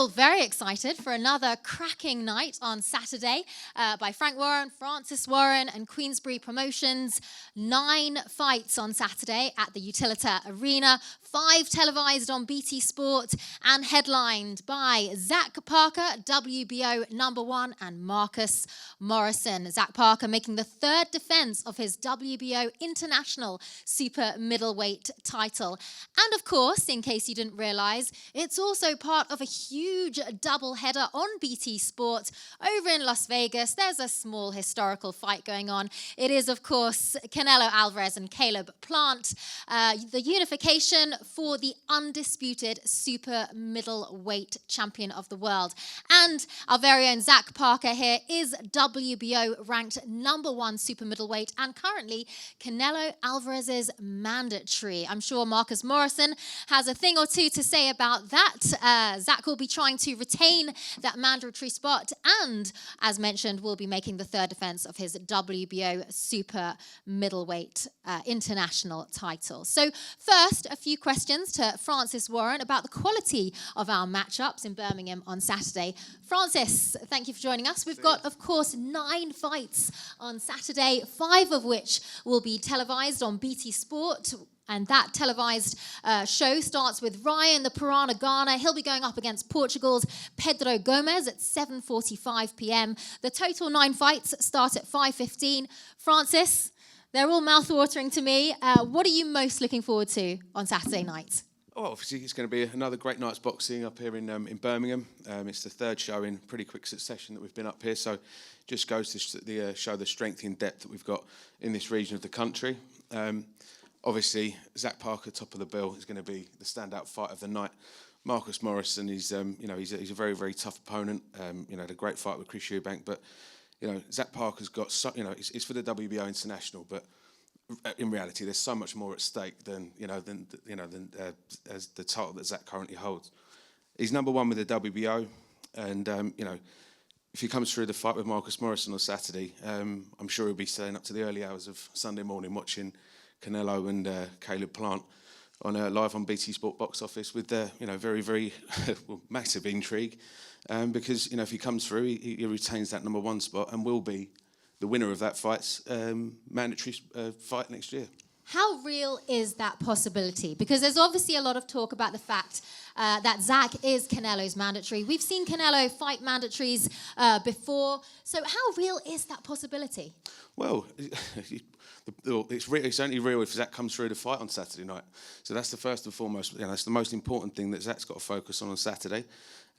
all very excited for another cracking night on Saturday by Frank Warren, Francis Warren and Queensberry Promotions. 9 fights on Saturday at the Utilita Arena, 5 televised on BT Sport and headlined by Zach Parker, WBO #1, and Marcus Morrison. Zach Parker making the 3rd defence of his WBO International Super Middleweight title. And of course, in case you didn't realise, it's also part of a huge double-header on BT Sport over in Las Vegas. There's a small historical fight going on. It is, of course, Canelo Alvarez and Caleb Plant, the unification for the undisputed super middleweight champion of the world. And our very own Zach Parker here is WBO ranked #1 super middleweight and currently Canelo Alvarez's mandatory. I'm sure Marcus Morrison has a thing or two to say about that. Zach will be trying to retain that mandatory spot and, as mentioned, will be making the 3rd defence of his WBO super middleweight international title. So first, a few questions to Francis Warren about the quality of our matchups in Birmingham on Saturday. Francis, thank you for joining us. We've got, of course, 9 fights on Saturday, 5 of which will be televised on BT Sport. And that televised show starts with Ryan the Piranha Ghana. He'll be going up against Portugal's Pedro Gomes at 7:45 p.m. The total 9 fights start at 5:15. Francis, they're all mouth-watering to me. What are you most looking forward to on Saturday night? Oh, obviously, it's going to be another great night's boxing up here in Birmingham. It's the 3rd show in pretty quick succession that we've been up here, so just goes to show the strength and depth that we've got in this region of the country. Obviously, Zach Parker, top of the bill, is going to be the standout fight of the night. Marcus Morrison, he's a very, very tough opponent. Had a great fight with Chris Eubank, but Zach Parker's got it's for the WBO International, but in reality, there's so much more at stake than as the title that Zach currently holds. He's #1 with the WBO, and if he comes through the fight with Marcus Morrison on Saturday, I'm sure he'll be staying up to the early hours of Sunday morning watching Canelo and Caleb Plant on live on BT Sport box office with very, very massive intrigue, because if he comes through, he retains that #1 spot and will be the winner of that fight's mandatory fight next year. How real is that possibility? Because there's obviously a lot of talk about the fact that Zach is Canelo's mandatory. We've seen Canelo fight mandatories before. So how real is that possibility? Well, it's only real if Zach comes through the fight on Saturday night. So that's the first and foremost. That's the most important thing that Zach's got to focus on Saturday.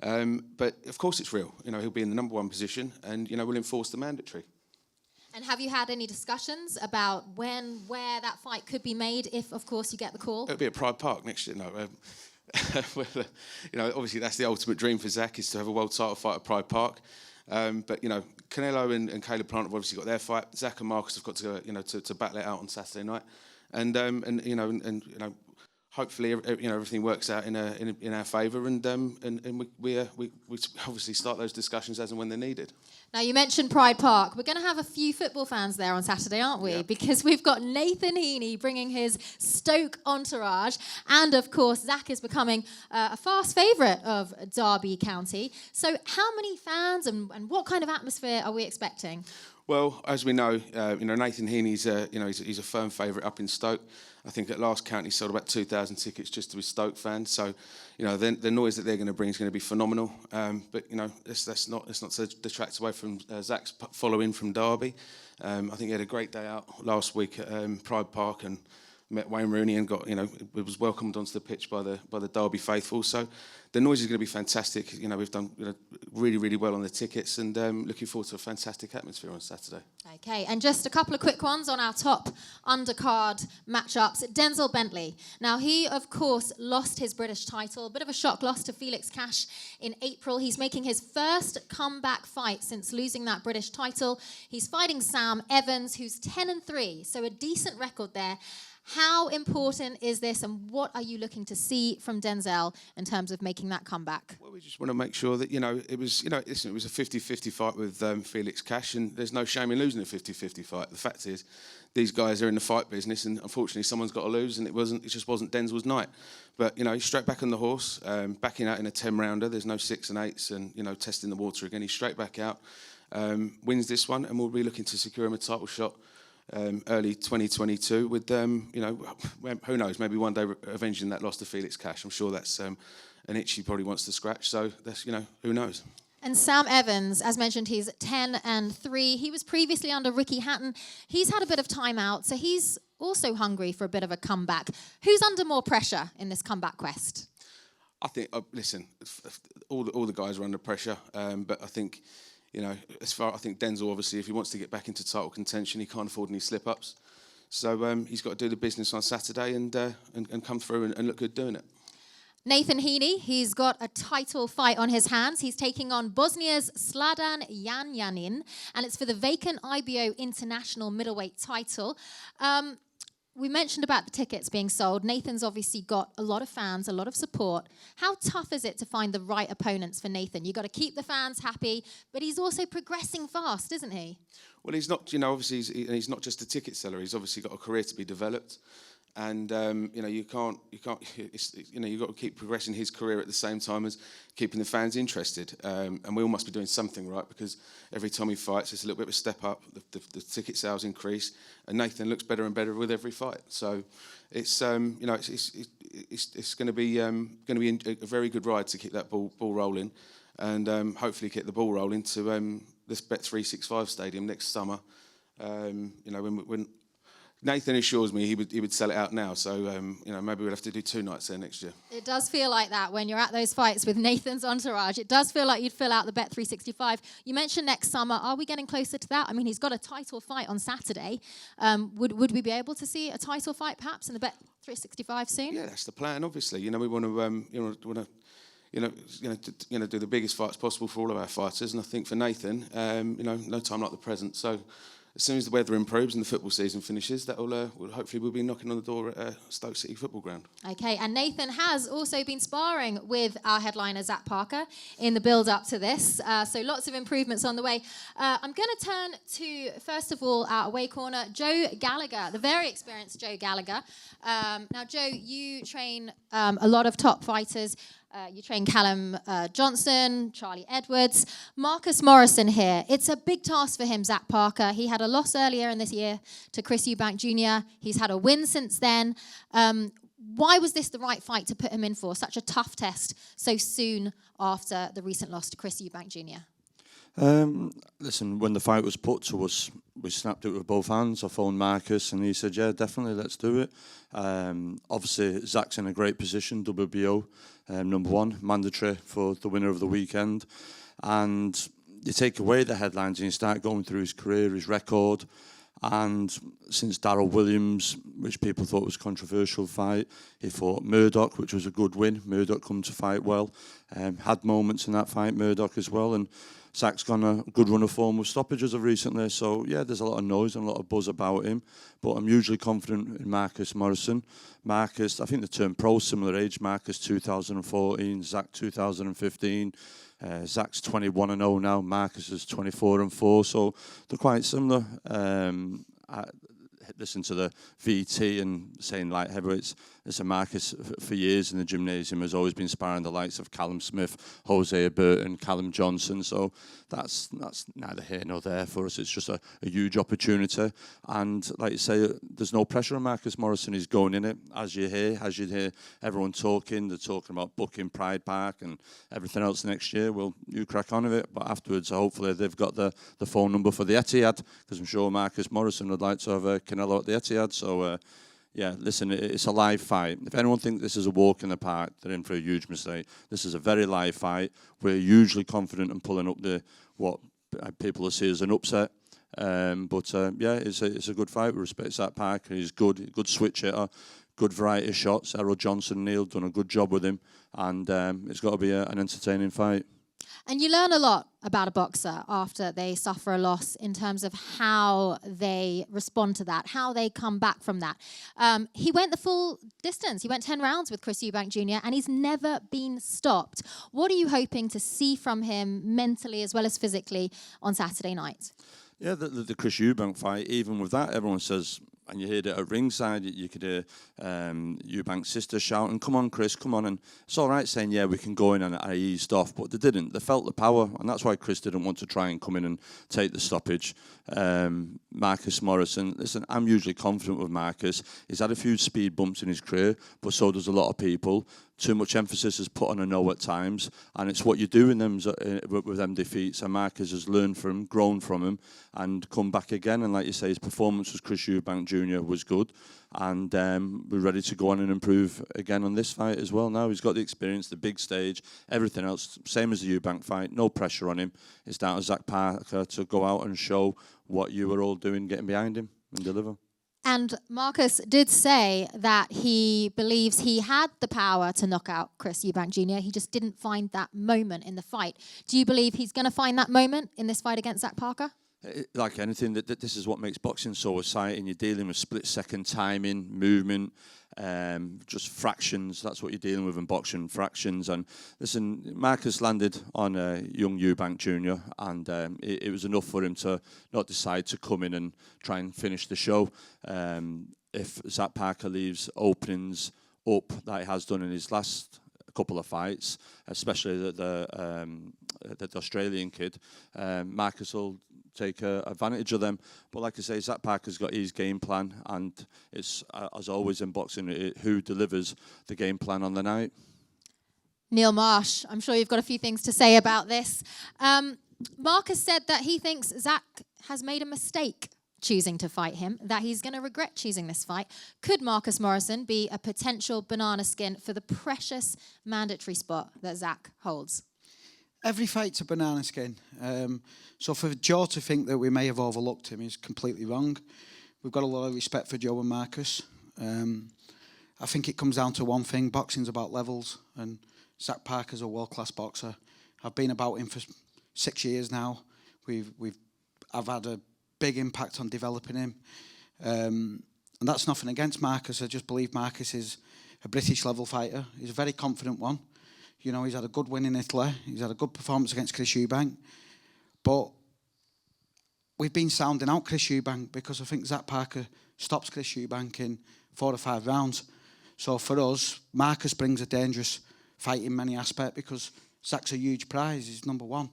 But of course, it's real. He'll be in the #1 position, and we'll enforce the mandatory. And have you had any discussions about where that fight could be made if, of course, you get the call? It'll be at Pride Park next year. No, well, obviously that's the ultimate dream for Zach, is to have a world title fight at Pride Park. But Canelo and Caleb Plant have obviously got their fight. Zach and Marcus have got to to battle it out on Saturday night, and hopefully everything works out in our favour, and we obviously start those discussions as and when they're needed. Now, you mentioned Pride Park. We're going to have a few football fans there on Saturday, aren't we? Yeah. Because we've got Nathan Heaney bringing his Stoke entourage. And, of course, Zach is becoming a fast favourite of Derby County. So how many fans and what kind of atmosphere are we expecting? Well, as we know, Nathan Heaney's he's a firm favourite up in Stoke. I think at last count he sold about 2,000 tickets just to his Stoke fans. So, the noise that they're going to bring is going to be phenomenal. But let's not detract away from Zach's following from Derby. I think he had a great day out last week at Pride Park and met Wayne Rooney and was welcomed onto the pitch by the Derby faithful. So the noise is going to be fantastic. We've done really, really well on the tickets, and looking forward to a fantastic atmosphere on Saturday. Okay, and just a couple of quick ones on our top undercard matchups. Denzel Bentley. Now, he, of course, lost his British title. A bit of a shock loss to Felix Cash in April. He's making his first comeback fight since losing that British title. He's fighting Sam Evans, who's 10-3, so a decent record there. How important is this, and what are you looking to see from Denzel in terms of making making that comeback? Well, we just want to make sure that, it was, listen, it was a 50-50 fight with Felix Cash, and there's no shame in losing a 50-50 fight. The fact is, these guys are in the fight business, and unfortunately someone's got to lose, and it just wasn't Denzel's night. But, he's straight back on the horse, backing out in a 10-rounder. There's no 6 and 8s and, testing the water again. He's straight back out, wins this one, and we'll be looking to secure him a title shot early 2022 with, who knows, maybe one day avenging that loss to Felix Cash. I'm sure that's an itch he probably wants to scratch. So that's, who knows. And Sam Evans, as mentioned, he's 10-3. He was previously under Ricky Hatton. He's had a bit of time out, so he's also hungry for a bit of a comeback. Who's under more pressure in this comeback quest? I think, listen, all the guys are under pressure, but I think, I think Denzel, obviously, if he wants to get back into title contention, he can't afford any slip-ups. So he's got to do the business on Saturday and come through and look good doing it. Nathan Heaney, he's got a title fight on his hands. He's taking on Bosnia's Sladan Janjanin, and it's for the vacant IBO International middleweight title. We mentioned about the tickets being sold. Nathan's obviously got a lot of fans, a lot of support. How tough is it to find the right opponents for Nathan? You've got to keep the fans happy, but he's also progressing fast, isn't he? Well, he's not, obviously, he's not just a ticket seller. He's obviously got a career to be developed. And, you've got to keep progressing his career at the same time as keeping the fans interested. And we all must be doing something right, because every time he fights, it's a little bit of a step up. The ticket sales increase, and Nathan looks better and better with every fight. So it's, it's going to be a very good ride to keep that ball rolling, and hopefully get the ball rolling to this Bet365 stadium next summer. When Nathan assures me he would sell it out now, so maybe we'll have to do 2 nights there next year. It does feel like that when you're at those fights with Nathan's entourage. It does feel like you'd fill out the Bet365. You mentioned next summer. Are we getting closer to that? I mean, he's got a title fight on Saturday. Would we be able to see a title fight perhaps in the Bet365 soon? Yeah, that's the plan. Obviously, we want to do the biggest fights possible for all of our fighters, and I think for Nathan, no time like the present. So as soon as the weather improves and the football season finishes, that will hopefully we'll be knocking on the door at Stoke City Football Ground. Okay, and Nathan has also been sparring with our headliner, Zach Parker, in the build-up to this. So lots of improvements on the way. I'm going to turn to, first of all, our away corner, Joe Gallagher, the very experienced Joe Gallagher. Now, Joe, you train a lot of top fighters. You train Callum Johnson, Charlie Edwards, Marcus Morrison here. It's a big task for him, Zach Parker. He had a loss earlier in this year to Chris Eubank Jr. He's had a win since then. Why was this the right fight to put him in for? Such a tough test so soon after the recent loss to Chris Eubank Jr. Listen, when the fight was put to us, we snapped it with both hands. I phoned Marcus and he said, yeah, definitely, let's do it. Obviously, Zach's in a great position, WBO, number 1, mandatory for the winner of the weekend. And you take away the headlines and you start going through his career, his record. And since Darryl Williams, which people thought was a controversial fight, he fought Murdoch, which was a good win. Murdoch come to fight well. Had moments in that fight, Murdoch as well. And Zach's gone a good run of form with stoppages of recently. So, yeah, there's a lot of noise and a lot of buzz about him. But I'm hugely confident in Marcus Morrison. Marcus, I think the term pro, similar age. Marcus 2014, Zach 2015. Zach's 21-0 now. Marcus is 24-4. So they're quite similar. I listen to the VT and saying light heavyweights. Listen, Marcus for years in the gymnasium has always been sparring the likes of Callum Smith, Jose Burton, Callum Johnson. So that's neither here nor there for us. It's just a huge opportunity. And like you say, there's no pressure on Marcus Morrison. He's going in it. As you hear everyone talking, they're talking about booking Pride Park and everything else next year. Well, you crack on with it. But afterwards, hopefully they've got the phone number for the Etihad, because I'm sure Marcus Morrison would like to have Canelo at the Etihad. So, yeah, listen, it's a live fight. If anyone thinks this is a walk in the park, they're in for a huge mistake. This is a very live fight. We're hugely confident in pulling up what people will see as an upset. Yeah, it's a good fight. We respect Zach Parker. He's good switch hitter, good variety of shots. Errol Johnson, Neil, done a good job with him. And it's got to be an entertaining fight. And you learn a lot about a boxer after they suffer a loss in terms of how they respond to that, how they come back from that. He went the full distance. He went 10 rounds with Chris Eubank Jr. and he's never been stopped. What are you hoping to see from him mentally as well as physically on Saturday night? Yeah, the Chris Eubank fight, even with that, everyone says, and you heard it at ringside, you could hear Eubank's sister shouting, "Come on, Chris, come on." And it's all right saying, yeah, we can go in, and I eased off, but they didn't. They felt the power, and that's why Chris didn't want to try and come in and take the stoppage. Marcus Morrison, listen, I'm usually confident with Marcus. He's had a few speed bumps in his career, but so does a lot of people. Too much emphasis is put on a no at times, and it's what you do in them with them defeats. And Marcus has learned from him, grown from him, and come back again. And like you say, his performance with Chris Eubank Jr. was good, and we're ready to go on and improve again on this fight as well. Now he's got the experience, the big stage, everything else, same as the Eubank fight. No pressure on him. It's down to Zach Parker to go out and show what you were all doing, getting behind him and deliver. And Marcus did say that he believes he had the power to knock out Chris Eubank Jr. He just didn't find that moment in the fight. Do you believe he's going to find that moment in this fight against Zach Parker? Like anything, this is what makes boxing so exciting. You're dealing with split-second timing, movement, just fractions. That's what you're dealing with in boxing, fractions. And listen, Marcus landed on young Eubank Jr. and it was enough for him to not decide to come in and try and finish the show. If Zach Parker leaves openings up that he has done in his last couple of fights, especially the Australian kid, Marcus will take advantage of them. But like I say, Zach Parker's got his game plan, and it's, as always in boxing, who delivers the game plan on the night. Neil Marsh, I'm sure you've got a few things to say about this. Marcus said that he thinks Zach has made a mistake choosing to fight him, that he's going to regret choosing this fight. Could Marcus Morrison be a potential banana skin for the precious mandatory spot that Zach holds? Every fight's a banana skin. So for Joe to think that we may have overlooked him is completely wrong. We've got a lot of respect for Joe and Marcus. I think it comes down to one thing. Boxing's about levels, and Zach Parker's a world-class boxer. I've been about him for 6 years now. I've had a big impact on developing him. And that's nothing against Marcus. I just believe Marcus is a British-level fighter. He's a very confident one. You know, he's had a good win in Italy. He's had a good performance against Chris Eubank. But we've been sounding out Chris Eubank because I think Zach Parker stops Chris Eubank in 4 or 5 rounds. So for us, Marcus brings a dangerous fight in many aspects because Zach's a huge prize. He's number one.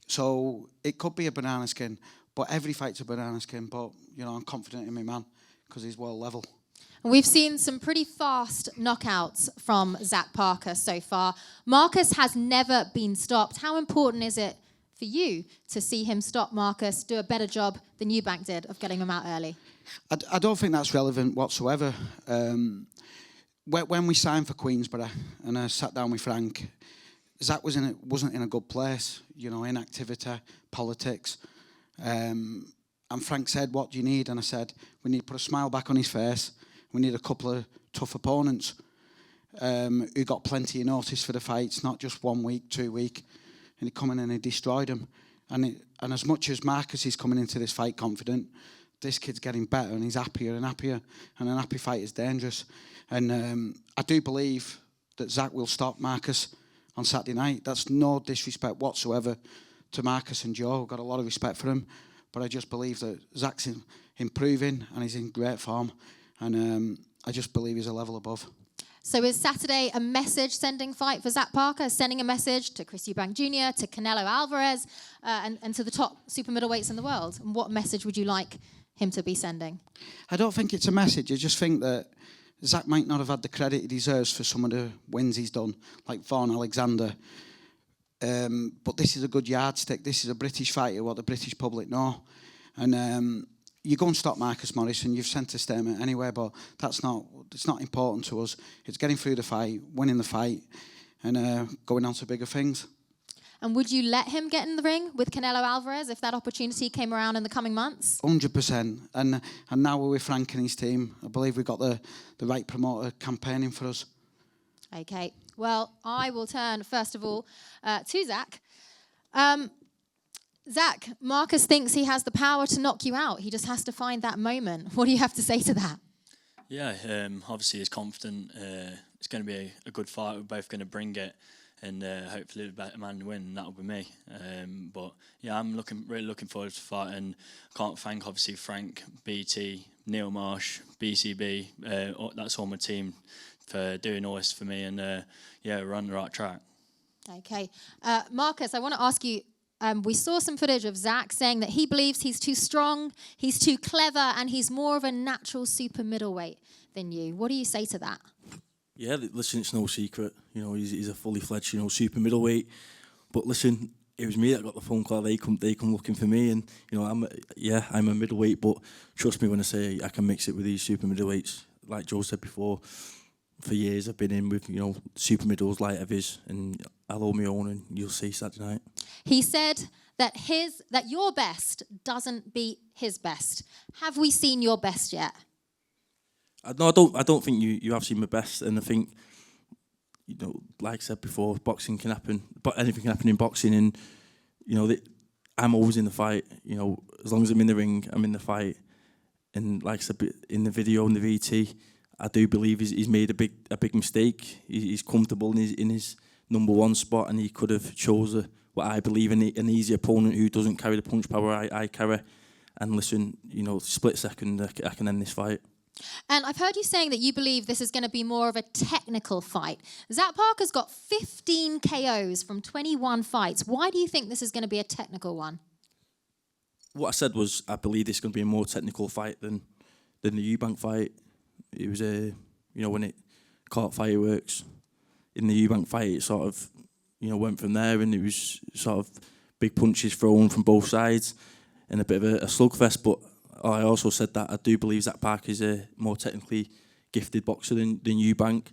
So it could be a banana skin, but every fight's a banana skin. But, you know, I'm confident in my man because he's world level. We've seen some pretty fast knockouts from Zach Parker so far. Marcus has never been stopped. How important is it for you to see him stop Marcus, do a better job than Eubank did of getting him out early? I don't think that's relevant whatsoever. When we signed for Queensborough and I sat down with Frank, Zach wasn't in a good place, you know, inactivity, politics. And Frank said, "What do you need?" And I said, "We need to put a smile back on his face. We need a couple of tough opponents who got plenty of notice for the fights, not just 1 week, 2 weeks." And he come in and he destroyed them. And as much as Marcus is coming into this fight confident, this kid's getting better and he's happier and happier. And an happy fight is dangerous. And I do believe that Zach will stop Marcus on Saturday night. That's no disrespect whatsoever to Marcus and Joe. I've got a lot of respect for them. But I just believe that Zach's improving and he's in great form. And I just believe he's a level above. So is Saturday a message-sending fight for Zach Parker, sending a message to Chris Eubank Jr., to Canelo Alvarez, and to the top super middleweights in the world? And what message would you like him to be sending? I don't think it's a message. I just think that Zach might not have had the credit he deserves for some of the wins he's done, like Vaughan Alexander. But this is a good yardstick. This is a British fighter, what the British public know. And you go and stop Marcus Morrison, you've sent a statement anyway, but it's not important to us. It's getting through the fight, winning the fight, and going on to bigger things. And would you let him get in the ring with Canelo Alvarez if that opportunity came around in the coming months? 100%. And now we're with Frank and his team. I believe we've got the right promoter campaigning for us. Okay, well, I will turn first of all to Zach. Zach, Marcus thinks he has the power to knock you out. He just has to find that moment. What do you have to say to that? Yeah, obviously he's confident. It's going to be a good fight. We're both going to bring it, and hopefully the better man win, and that'll be me. But yeah, I'm really looking forward to the fight, and can't thank obviously Frank, BT, Neil Marsh, BCB. That's all my team for doing all this for me, and yeah, we're on the right track. Okay, Marcus, I want to ask you. We saw some footage of Zach saying that he believes he's too strong, he's too clever, and he's more of a natural super middleweight than you. What do you say to that? Yeah, listen, it's no secret. You know, he's a fully fledged, super middleweight. But listen, it was me that got the phone call. They come looking for me, and I'm a middleweight. But trust me when I say I can mix it with these super middleweights. Like Joe said before, for years I've been in with super middles, light heavies, and I'll hold my own, and you'll see Saturday night. He said that your best doesn't beat his best. Have we seen your best yet? No, I don't think you have seen my best, and I think like I said before, boxing can happen, but anything can happen in boxing, and I'm always in the fight. As long as I'm in the ring, I'm in the fight, and like I said in the video in the VT, I do believe he's made a big mistake. He's comfortable in his number one spot, and he could have chosen what I believe in an easy opponent who doesn't carry the punch power I carry. And listen, split second, I can end this fight. And I've heard you saying that you believe this is going to be more of a technical fight. Zach Parker's got 15 KOs from 21 fights. Why do you think this is going to be a technical one? What I said was I believe this is going to be a more technical fight than the Eubank fight. It was when it caught fireworks in the Eubank fight, it sort of went from there, and it was sort of big punches thrown from both sides and a bit of a slugfest. But I also said that I do believe Zach Parker is a more technically gifted boxer than Eubank,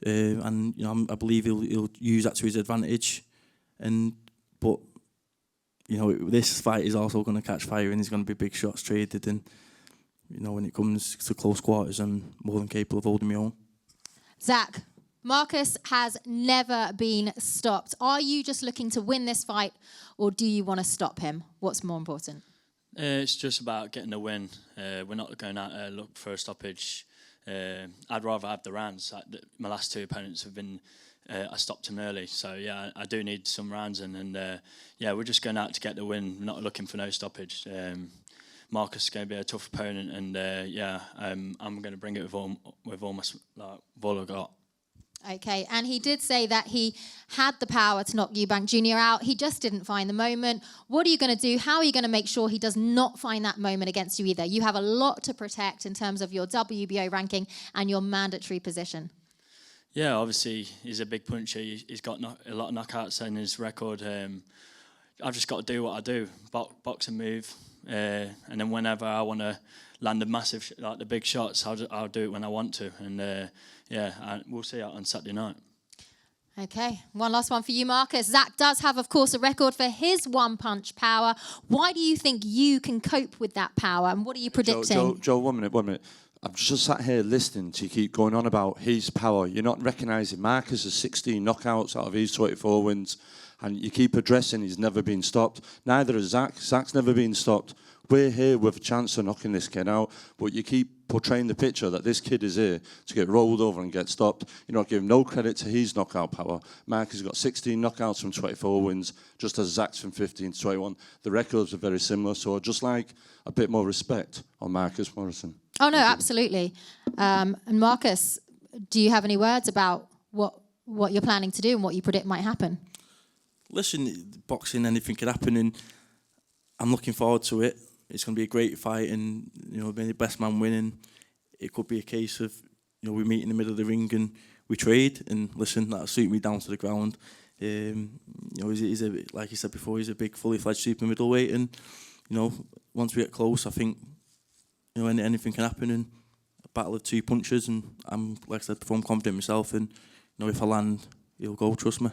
and I believe he'll use that to his advantage. But this fight is also going to catch fire, and there's going to be big shots traded, and when it comes to close quarters, I'm more than capable of holding my own. Zach, Marcus has never been stopped. Are you just looking to win this fight, or do you want to stop him? What's more important? It's just about getting a win. We're not going out to look for a stoppage. I'd rather have the rounds. My last two opponents have been, I stopped them early. So, yeah, I do need some rounds in. And, yeah, we're just going out to get the win. We're not looking for no stoppage. Marcus is going to be a tough opponent. And, I'm going to bring it with all I've got. Okay, and he did say that he had the power to knock Eubank Jr. out. He just didn't find the moment. What are you going to do? How are you going to make sure he does not find that moment against you either? You have a lot to protect in terms of your WBO ranking and your mandatory position. Yeah, obviously, he's a big puncher. He's got a lot of knockouts in his record. I've just got to do what I do, box and move. And then whenever I want to land a massive, like the big shots, I'll do it when I want to. And we'll see on Saturday night. Okay, one last one for you, Marcus. Zach does have, of course, a record for his one-punch power. Why do you think you can cope with that power, and what are you predicting? Joe, 1 minute. I've just sat here listening to you keep going on about his power. You're not recognising Marcus has 16 knockouts out of his 24 wins, and you keep addressing he's never been stopped. Neither has Zach. Zach's never been stopped. We're here with a chance of knocking this kid out, but you keep portraying the picture that this kid is here to get rolled over and get stopped. You're not giving no credit to his knockout power. Marcus has got 16 knockouts from 24 wins, just as Zach's from 15 to 21. The records are very similar, so I'd just like a bit more respect on Marcus Morrison. Oh, no, absolutely. And Marcus, do you have any words about what you're planning to do and what you predict might happen? Listen, boxing, anything can happen, and I'm looking forward to it. It's going to be a great fight, and being the best man winning. It could be a case of we meet in the middle of the ring and we trade. And listen, that'll suit me down to the ground. He's like you said before, he's a big, fully fledged super middleweight, and once we get close, I think anything can happen. And a battle of two punches, and I'm like I said before, I'm confident myself, and if I land, he'll go. Trust me.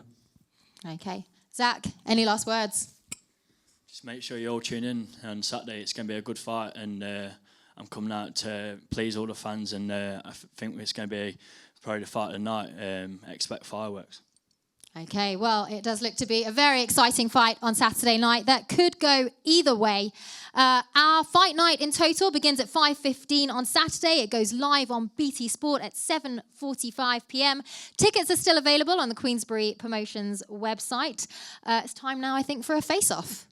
Okay, Zach, any last words? Just make sure you all tune in on Saturday. It's going to be a good fight, and I'm coming out to please all the fans, and I think it's going to be probably the fight of the night. Expect fireworks. Okay, well, it does look to be a very exciting fight on Saturday night that could go either way. Our fight night in total begins at 5:15 on Saturday. It goes live on BT Sport at 7:45 p.m. Tickets are still available on the Queensberry Promotions website. It's time now, I think, for a face-off.